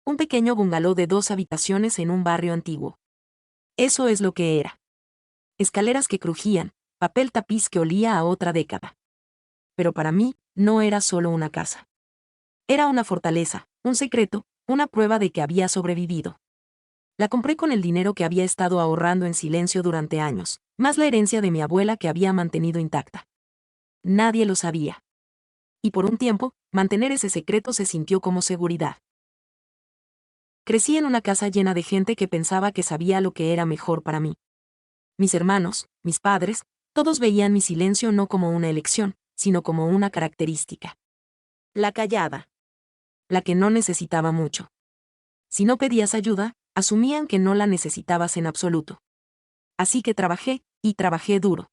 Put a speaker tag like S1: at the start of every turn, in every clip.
S1: Un pequeño bungalow de 2 habitaciones en un barrio antiguo. Eso es lo que era. Escaleras que crujían, papel tapiz que olía a otra década. Pero para mí, no era solo una casa. Era una fortaleza, un secreto, una prueba de que había sobrevivido. La compré con el dinero que había estado ahorrando en silencio durante años, más la herencia de mi abuela que había mantenido intacta. Nadie lo sabía. Y por un tiempo, mantener ese secreto se sintió como seguridad. Crecí en una casa llena de gente que pensaba que sabía lo que era mejor para mí. Mis hermanos, mis padres, todos veían mi silencio no como una elección, sino como una característica. La callada. La que no necesitaba mucho. Si no pedías ayuda, asumían que no la necesitabas en absoluto. Así que trabajé, y trabajé duro.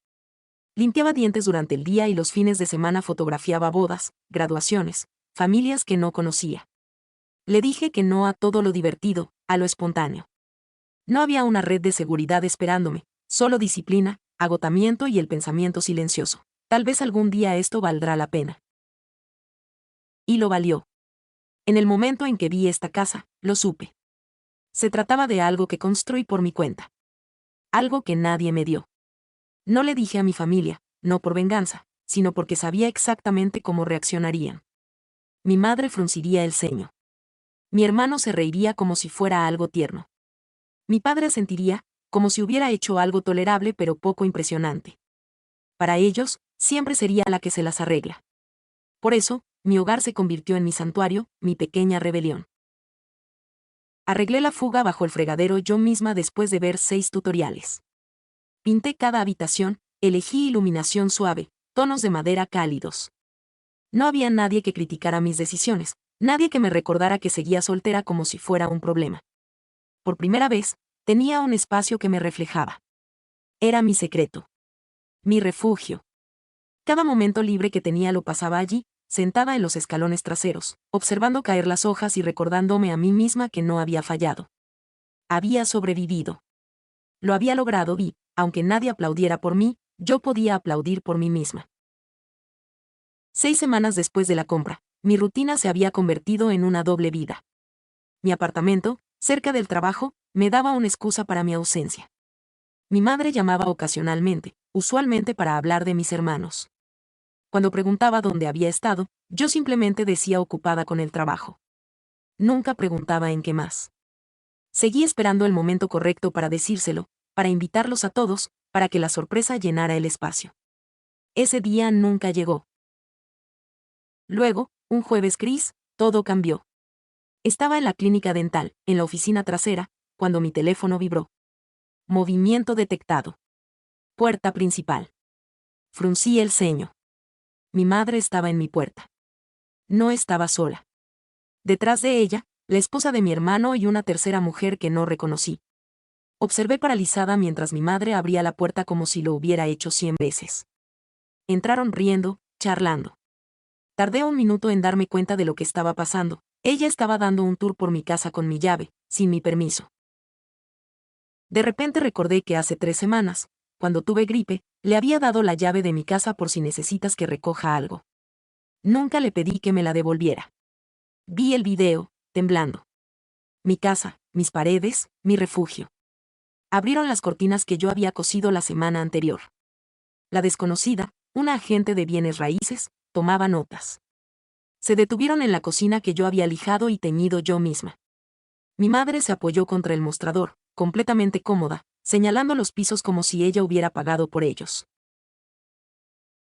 S1: Limpiaba dientes durante el día y los fines de semana fotografiaba bodas, graduaciones, familias que no conocía. Le dije que no a todo lo divertido, a lo espontáneo. No había una red de seguridad esperándome, solo disciplina, agotamiento y el pensamiento silencioso. Tal vez algún día esto valdrá la pena. Y lo valió. En el momento en que vi esta casa, lo supe. Se trataba de algo que construí por mi cuenta. Algo que nadie me dio. No le dije a mi familia, no por venganza, sino porque sabía exactamente cómo reaccionarían. Mi madre frunciría el ceño. Mi hermano se reiría como si fuera algo tierno. Mi padre sentiría, como si hubiera hecho algo tolerable pero poco impresionante. Para ellos, siempre sería la que se las arregla. Por eso, mi hogar se convirtió en mi santuario, mi pequeña rebelión. Arreglé la fuga bajo el fregadero yo misma después de ver 6 tutoriales. Pinté cada habitación, elegí iluminación suave, tonos de madera cálidos. No había nadie que criticara mis decisiones, nadie que me recordara que seguía soltera como si fuera un problema. Por primera vez, tenía un espacio que me reflejaba. Era mi secreto. Mi refugio. Cada momento libre que tenía lo pasaba allí, sentada en los escalones traseros, observando caer las hojas y recordándome a mí misma que no había fallado. Había sobrevivido. Lo había logrado y, aunque nadie aplaudiera por mí, yo podía aplaudir por mí misma. 6 semanas después de la compra, mi rutina se había convertido en una doble vida. Mi apartamento, cerca del trabajo, me daba una excusa para mi ausencia. Mi madre llamaba ocasionalmente, usualmente para hablar de mis hermanos. Cuando preguntaba dónde había estado, yo simplemente decía ocupada con el trabajo. Nunca preguntaba en qué más. Seguí esperando el momento correcto para decírselo, para invitarlos a todos, para que la sorpresa llenara el espacio. Ese día nunca llegó. Luego, un jueves gris, todo cambió. Estaba en la clínica dental, en la oficina trasera, cuando mi teléfono vibró. Movimiento detectado. Puerta principal. Fruncí el ceño. Mi madre estaba en mi puerta. No estaba sola. Detrás de ella, la esposa de mi hermano y una tercera mujer que no reconocí. Observé paralizada mientras mi madre abría la puerta como si lo hubiera hecho 100 veces. Entraron riendo, charlando. Tardé un minuto en darme cuenta de lo que estaba pasando. Ella estaba dando un tour por mi casa con mi llave, sin mi permiso. De repente recordé que hace 3 semanas, cuando tuve gripe, le había dado la llave de mi casa por si necesitas que recoja algo. Nunca le pedí que me la devolviera. Vi el video, temblando. Mi casa, mis paredes, mi refugio. Abrieron las cortinas que yo había cosido la semana anterior. La desconocida, una agente de bienes raíces, tomaba notas. Se detuvieron en la cocina que yo había lijado y teñido yo misma. Mi madre se apoyó contra el mostrador, completamente cómoda, señalando los pisos como si ella hubiera pagado por ellos.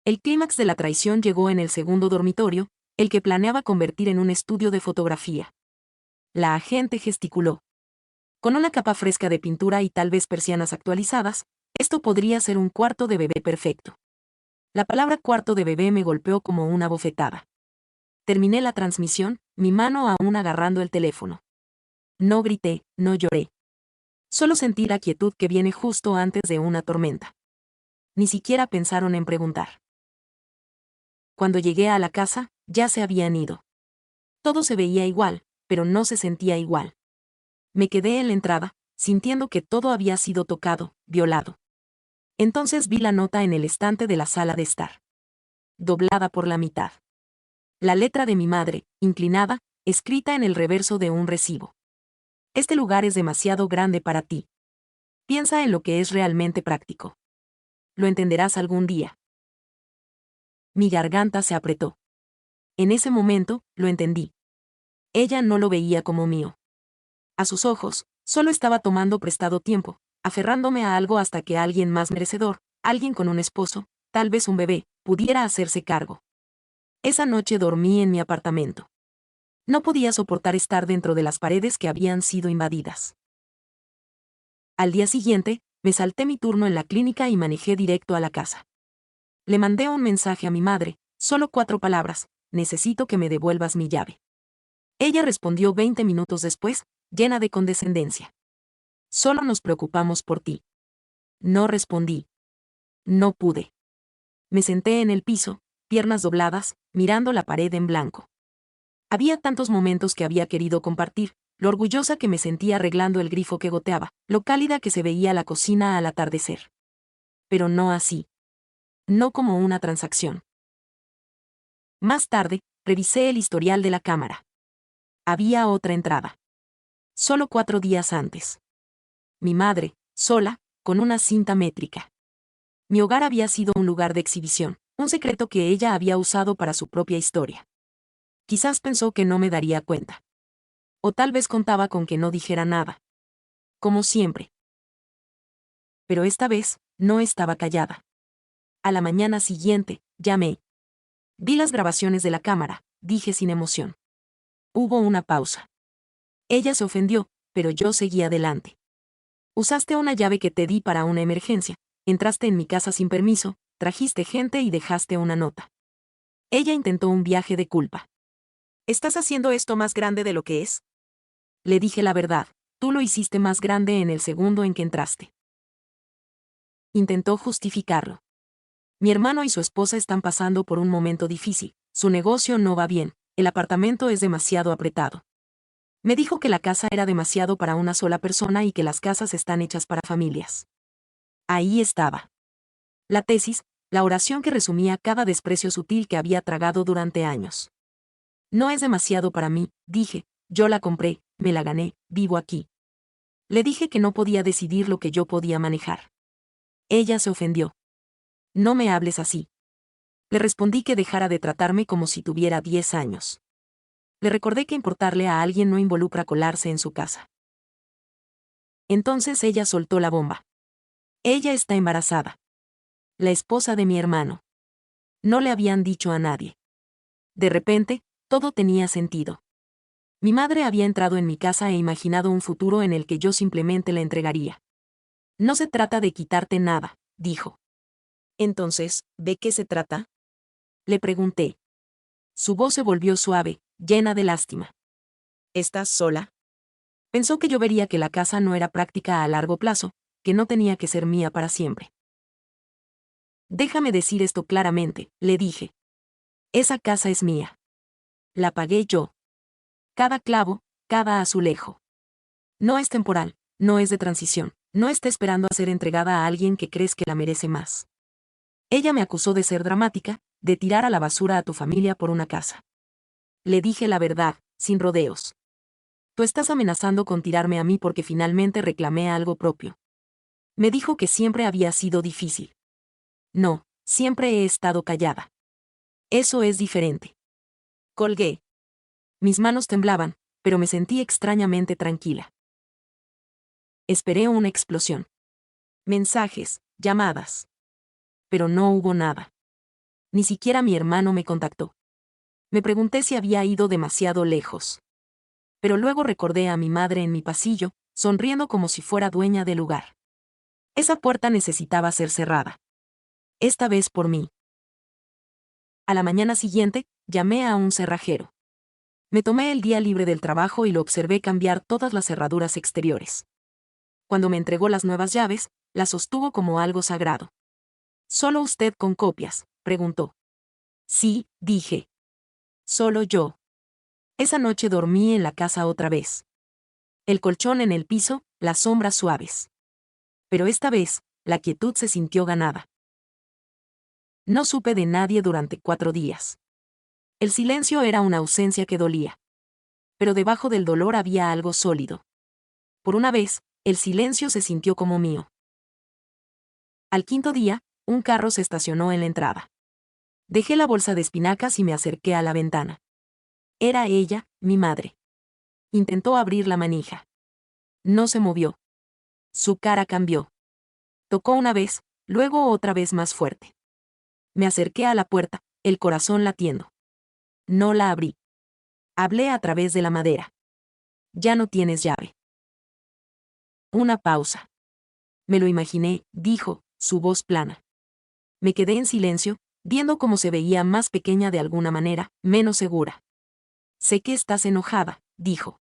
S1: El clímax de la traición llegó en el segundo dormitorio, el que planeaba convertir en un estudio de fotografía. La agente gesticuló. Con una capa fresca de pintura y tal vez persianas actualizadas, esto podría ser un cuarto de bebé perfecto. La palabra cuarto de bebé me golpeó como una bofetada. Terminé la transmisión, mi mano aún agarrando el teléfono. No grité, no lloré. Solo sentí la quietud que viene justo antes de una tormenta. Ni siquiera pensaron en preguntar. Cuando llegué a la casa, ya se habían ido. Todo se veía igual, pero no se sentía igual. Me quedé en la entrada, sintiendo que todo había sido tocado, violado. Entonces vi la nota en el estante de la sala de estar. Doblada por la mitad. La letra de mi madre, inclinada, escrita en el reverso de un recibo. Este lugar es demasiado grande para ti. Piensa en lo que es realmente práctico. Lo entenderás algún día. Mi garganta se apretó. En ese momento, lo entendí. Ella no lo veía como mío. A sus ojos, solo estaba tomando prestado tiempo, aferrándome a algo hasta que alguien más merecedor, alguien con un esposo, tal vez un bebé, pudiera hacerse cargo. Esa noche dormí en mi apartamento. No podía soportar estar dentro de las paredes que habían sido invadidas. Al día siguiente, me salté mi turno en la clínica y manejé directo a la casa. Le mandé un mensaje a mi madre, solo 4 palabras: necesito que me devuelvas mi llave. Ella respondió 20 minutos después, llena de condescendencia. Solo nos preocupamos por ti. No respondí. No pude. Me senté en el piso, piernas dobladas, mirando la pared en blanco. Había tantos momentos que había querido compartir, lo orgullosa que me sentía arreglando el grifo que goteaba, lo cálida que se veía la cocina al atardecer. Pero no así. No como una transacción. Más tarde, revisé el historial de la cámara. Había otra entrada. Solo 4 días antes. Mi madre, sola, con una cinta métrica. Mi hogar había sido un lugar de exhibición, un secreto que ella había usado para su propia historia. Quizás pensó que no me daría cuenta. O tal vez contaba con que no dijera nada. Como siempre. Pero esta vez, no estaba callada. A la mañana siguiente, llamé. Vi las grabaciones de la cámara, dije sin emoción. Hubo una pausa. Ella se ofendió, pero yo seguí adelante. Usaste una llave que te di para una emergencia, entraste en mi casa sin permiso, trajiste gente y dejaste una nota. Ella intentó un viaje de culpa. ¿Estás haciendo esto más grande de lo que es? Le dije la verdad, tú lo hiciste más grande en el segundo en que entraste. Intentó justificarlo. Mi hermano y su esposa están pasando por un momento difícil, su negocio no va bien, el apartamento es demasiado apretado. Me dijo que la casa era demasiado para una sola persona y que las casas están hechas para familias. Ahí estaba. La tesis, la oración que resumía cada desprecio sutil que había tragado durante años. No es demasiado para mí, dije, yo la compré, me la gané, vivo aquí. Le dije que no podía decidir lo que yo podía manejar. Ella se ofendió. No me hables así. Le respondí que dejara de tratarme como si tuviera 10 años. Le recordé que importarle a alguien no involucra colarse en su casa. Entonces ella soltó la bomba. Ella está embarazada. La esposa de mi hermano. No le habían dicho a nadie. De repente, todo tenía sentido. Mi madre había entrado en mi casa e imaginado un futuro en el que yo simplemente la entregaría. No se trata de quitarte nada, dijo. Entonces, ¿de qué se trata? Le pregunté. Su voz se volvió suave, llena de lástima. ¿Estás sola? Pensó que yo vería que la casa no era práctica a largo plazo, que no tenía que ser mía para siempre. Déjame decir esto claramente, le dije. Esa casa es mía. La pagué yo. Cada clavo, cada azulejo. No es temporal, no es de transición, no está esperando a ser entregada a alguien que crees que la merece más. Ella me acusó de ser dramática, de tirar a la basura a tu familia por una casa. Le dije la verdad, sin rodeos. Tú estás amenazando con tirarme a mí porque finalmente reclamé algo propio. Me dijo que siempre había sido difícil. No, siempre he estado callada. Eso es diferente. Colgué. Mis manos temblaban, pero me sentí extrañamente tranquila. Esperé una explosión. Mensajes, llamadas. Pero no hubo nada. Ni siquiera mi hermano me contactó. Me pregunté si había ido demasiado lejos. Pero luego recordé a mi madre en mi pasillo, sonriendo como si fuera dueña del lugar. Esa puerta necesitaba ser cerrada. Esta vez por mí. A la mañana siguiente, llamé a un cerrajero. Me tomé el día libre del trabajo y lo observé cambiar todas las cerraduras exteriores. Cuando me entregó las nuevas llaves, las sostuvo como algo sagrado. ¿Solo usted con copias?, preguntó. Sí, dije. Solo yo. Esa noche dormí en la casa otra vez. El colchón en el piso, las sombras suaves. Pero esta vez, la quietud se sintió ganada. No supe de nadie durante 4 días. El silencio era una ausencia que dolía. Pero debajo del dolor había algo sólido. Por una vez, el silencio se sintió como mío. Al quinto día, un carro se estacionó en la entrada. Dejé la bolsa de espinacas y me acerqué a la ventana. Era ella, mi madre. Intentó abrir la manija. No se movió. Su cara cambió. Tocó una vez, luego otra vez más fuerte. Me acerqué a la puerta, el corazón latiendo. No la abrí. Hablé a través de la madera. Ya no tienes llave. Una pausa. Me lo imaginé, dijo, su voz plana. Me quedé en silencio, viendo cómo se veía más pequeña de alguna manera, menos segura. Sé que estás enojada, dijo.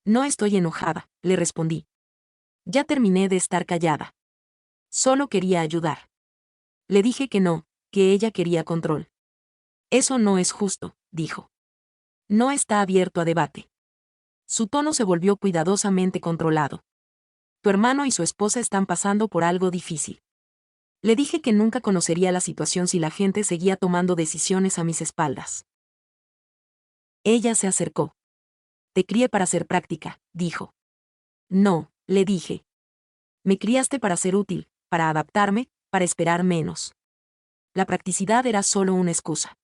S1: No estoy enojada, le respondí. Ya terminé de estar callada. Solo quería ayudar. Le dije que no, que ella quería control. Eso no es justo, dijo. No está abierto a debate. Su tono se volvió cuidadosamente controlado. Tu hermano y su esposa están pasando por algo difícil. Le dije que nunca conocería la situación si la gente seguía tomando decisiones a mis espaldas. Ella se acercó. Te crié para ser práctica, dijo. No, le dije. Me criaste para ser útil, para adaptarme, para esperar menos. La practicidad era solo una excusa.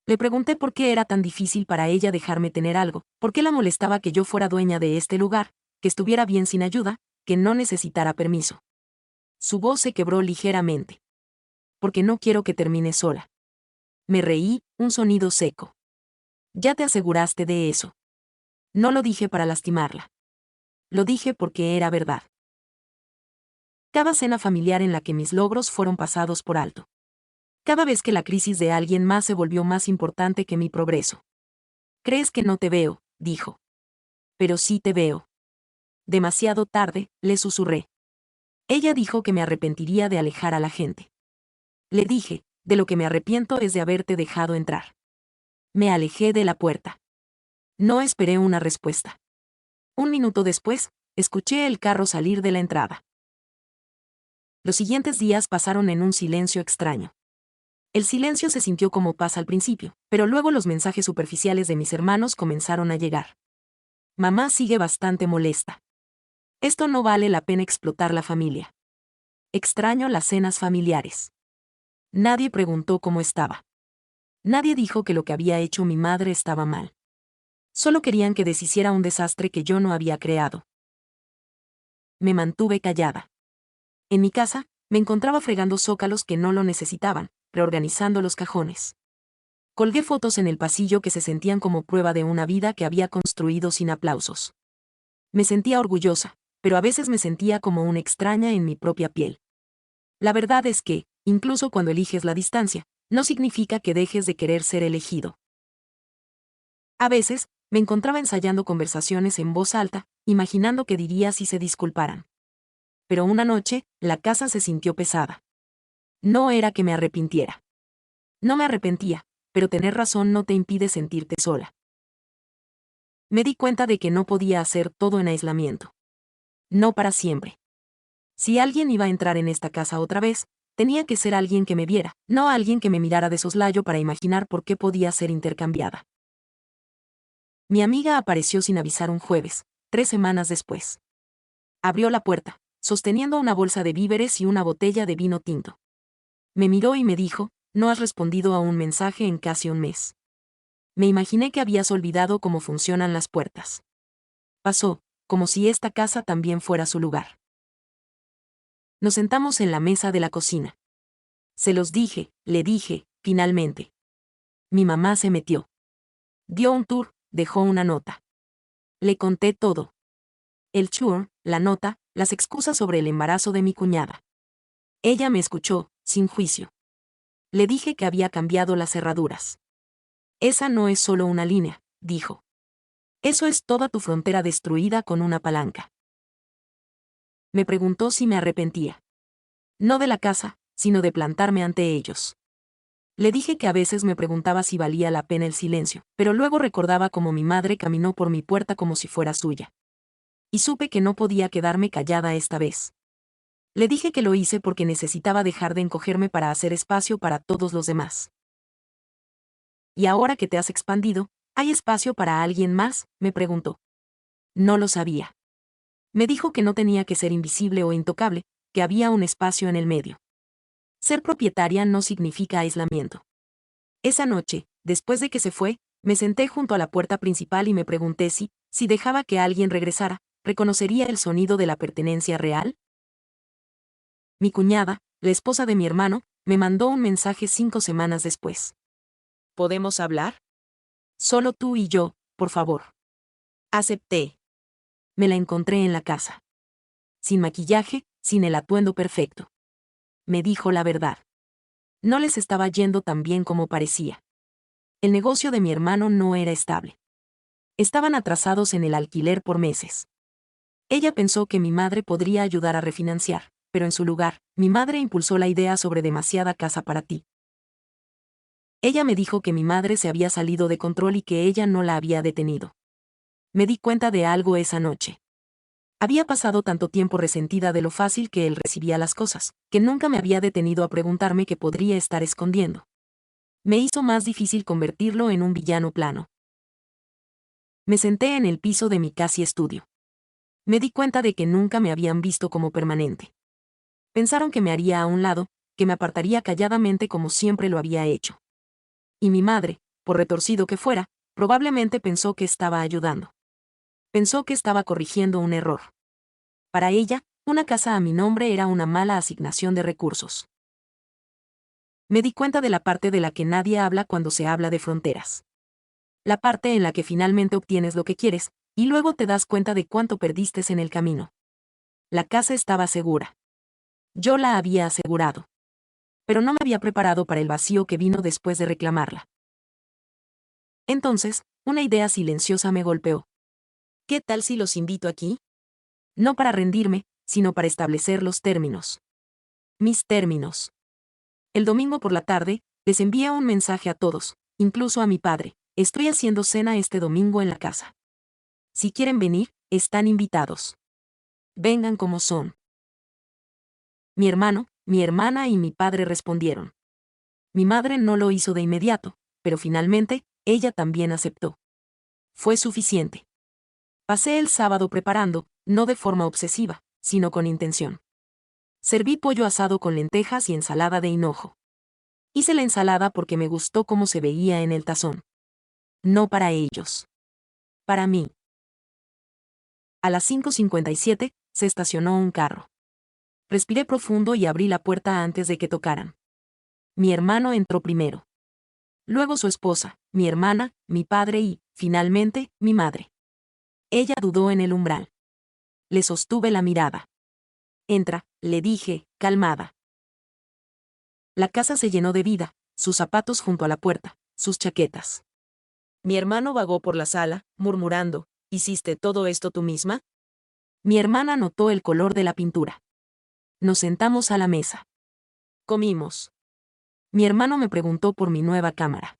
S1: Le pregunté por qué era tan difícil para ella dejarme tener algo, por qué la molestaba que yo fuera dueña de este lugar, que estuviera bien sin ayuda, que no necesitara permiso. Su voz se quebró ligeramente. Porque no quiero que termine sola. Me reí, un sonido seco. Ya te aseguraste de eso. No lo dije para lastimarla. Lo dije porque era verdad. Cada cena familiar en la que mis logros fueron pasados por alto. Cada vez que la crisis de alguien más se volvió más importante que mi progreso. ¿Crees que no te veo?, dijo. Pero sí te veo. Demasiado tarde, le susurré. Ella dijo que me arrepentiría de alejar a la gente. Le dije, de lo que me arrepiento es de haberte dejado entrar. Me alejé de la puerta. No esperé una respuesta. Un minuto después, escuché el carro salir de la entrada. Los siguientes días pasaron en un silencio extraño. El silencio se sintió como paz al principio, pero luego los mensajes superficiales de mis hermanos comenzaron a llegar. Mamá sigue bastante molesta. Esto no vale la pena explotar la familia. Extraño las cenas familiares. Nadie preguntó cómo estaba. Nadie dijo que lo que había hecho mi madre estaba mal. Solo querían que deshiciera un desastre que yo no había creado. Me mantuve callada. En mi casa, me encontraba fregando zócalos que no lo necesitaban, reorganizando los cajones. Colgué fotos en el pasillo que se sentían como prueba de una vida que había construido sin aplausos. Me sentía orgullosa, pero a veces me sentía como una extraña en mi propia piel. La verdad es que, incluso cuando eliges la distancia, no significa que dejes de querer ser elegido. A veces, me encontraba ensayando conversaciones en voz alta, imaginando qué diría si se disculparan. Pero una noche, la casa se sintió pesada. No era que me arrepintiera. No me arrepentía, pero tener razón no te impide sentirte sola. Me di cuenta de que no podía hacer todo en aislamiento. No para siempre. Si alguien iba a entrar en esta casa otra vez, tenía que ser alguien que me viera, no alguien que me mirara de soslayo para imaginar por qué podía ser intercambiada. Mi amiga apareció sin avisar un jueves, 3 semanas después. Abrió la puerta, sosteniendo una bolsa de víveres y una botella de vino tinto. Me miró y me dijo, no has respondido a un mensaje en casi un mes. Me imaginé que habías olvidado cómo funcionan las puertas. Pasó, como si esta casa también fuera su lugar. Nos sentamos en la mesa de la cocina. Se los dije, le dije, finalmente. Mi mamá se metió. Dio un tour, dejó una nota. Le conté todo. El tour, la nota, las excusas sobre el embarazo de mi cuñada. Ella me escuchó, sin juicio. Le dije que había cambiado las cerraduras. Esa no es solo una línea, dijo. Eso es toda tu frontera destruida con una palanca. Me preguntó si me arrepentía. No de la casa, sino de plantarme ante ellos. Le dije que a veces me preguntaba si valía la pena el silencio, pero luego recordaba cómo mi madre caminó por mi puerta como si fuera suya. Y supe que no podía quedarme callada esta vez. Le dije que lo hice porque necesitaba dejar de encogerme para hacer espacio para todos los demás. ¿Y ahora que te has expandido, hay espacio para alguien más?, me preguntó. No lo sabía. Me dijo que no tenía que ser invisible o intocable, que había un espacio en el medio. Ser propietaria no significa aislamiento. Esa noche, después de que se fue, me senté junto a la puerta principal y me pregunté si dejaba que alguien regresara, ¿reconocería el sonido de la pertenencia real? Mi cuñada, la esposa de mi hermano, me mandó un mensaje 5 semanas después. ¿Podemos hablar? Solo tú y yo, por favor. Acepté. Me la encontré en la casa. Sin maquillaje, sin el atuendo perfecto. Me dijo la verdad. No les estaba yendo tan bien como parecía. El negocio de mi hermano no era estable. Estaban atrasados en el alquiler por meses. Ella pensó que mi madre podría ayudar a refinanciar, pero en su lugar, mi madre impulsó la idea sobre demasiada casa para ti. Ella me dijo que mi madre se había salido de control y que ella no la había detenido. Me di cuenta de algo esa noche. Había pasado tanto tiempo resentida de lo fácil que él recibía las cosas, que nunca me había detenido a preguntarme qué podría estar escondiendo. Me hizo más difícil convertirlo en un villano plano. Me senté en el piso de mi casi estudio. Me di cuenta de que nunca me habían visto como permanente. Pensaron que me haría a un lado, que me apartaría calladamente como siempre lo había hecho. Y mi madre, por retorcido que fuera, probablemente pensó que estaba ayudando. Pensó que estaba corrigiendo un error. Para ella, una casa a mi nombre era una mala asignación de recursos. Me di cuenta de la parte de la que nadie habla cuando se habla de fronteras. La parte en la que finalmente obtienes lo que quieres, y luego te das cuenta de cuánto perdiste en el camino. La casa estaba segura. Yo la había asegurado. Pero no me había preparado para el vacío que vino después de reclamarla. Entonces, una idea silenciosa me golpeó. ¿Qué tal si los invito aquí? No para rendirme, sino para establecer los términos. Mis términos. El domingo por la tarde, les envié un mensaje a todos, incluso a mi padre. Estoy haciendo cena este domingo en la casa. Si quieren venir, están invitados. Vengan como son. Mi hermano, mi hermana y mi padre respondieron. Mi madre no lo hizo de inmediato, pero finalmente, ella también aceptó. Fue suficiente. Pasé el sábado preparando, no de forma obsesiva, sino con intención. Serví pollo asado con lentejas y ensalada de hinojo. Hice la ensalada porque me gustó cómo se veía en el tazón. No para ellos. Para mí. A las 5:57, se estacionó un carro. Respiré profundo y abrí la puerta antes de que tocaran. Mi hermano entró primero. Luego su esposa, mi hermana, mi padre y, finalmente, mi madre. Ella dudó en el umbral. Le sostuve la mirada. Entra, le dije, calmada. La casa se llenó de vida, sus zapatos junto a la puerta, sus chaquetas. Mi hermano vagó por la sala, murmurando, ¿hiciste todo esto tú misma? Mi hermana notó el color de la pintura. Nos sentamos a la mesa. Comimos. Mi hermano me preguntó por mi nueva cámara.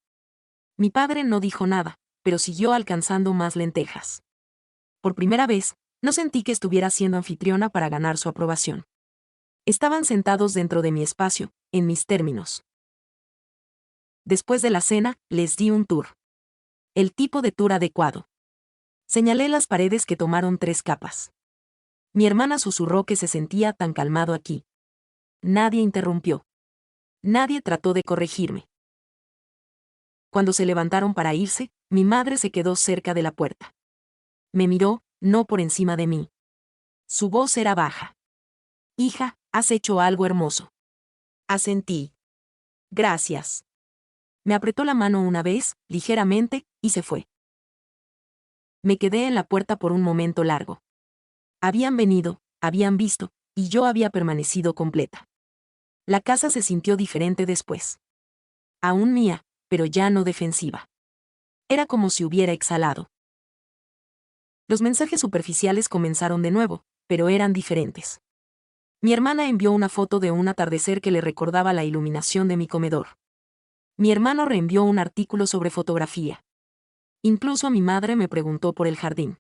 S1: Mi padre no dijo nada, pero siguió alcanzando más lentejas. Por primera vez, no sentí que estuviera siendo anfitriona para ganar su aprobación. Estaban sentados dentro de mi espacio, en mis términos. Después de la cena, les di un tour. El tipo de tour adecuado. Señalé las paredes que tomaron 3 capas. Mi hermana susurró que se sentía tan calmado aquí. Nadie interrumpió. Nadie trató de corregirme. Cuando se levantaron para irse, mi madre se quedó cerca de la puerta. Me miró, no por encima de mí. Su voz era baja. Hija, has hecho algo hermoso. Asentí. Gracias. Me apretó la mano una vez, ligeramente, y se fue. Me quedé en la puerta por un momento largo. Habían venido, habían visto, y yo había permanecido completa. La casa se sintió diferente después. Aún mía, pero ya no defensiva. Era como si hubiera exhalado. Los mensajes superficiales comenzaron de nuevo, pero eran diferentes. Mi hermana envió una foto de un atardecer que le recordaba la iluminación de mi comedor. Mi hermano reenvió un artículo sobre fotografía. Incluso mi madre me preguntó por el jardín.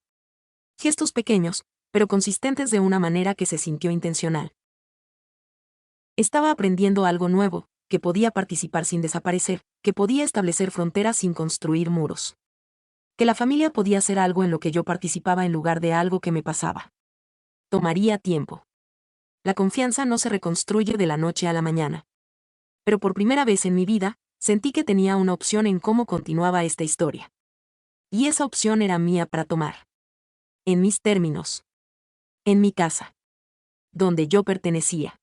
S1: Gestos pequeños, pero consistentes de una manera que se sintió intencional. Estaba aprendiendo algo nuevo, que podía participar sin desaparecer, que podía establecer fronteras sin construir muros. Que la familia podía ser algo en lo que yo participaba en lugar de algo que me pasaba. Tomaría tiempo. La confianza no se reconstruye de la noche a la mañana. Pero por primera vez en mi vida, sentí que tenía una opción en cómo continuaba esta historia. Y esa opción era mía para tomar. En mis términos. En mi casa. Donde yo pertenecía.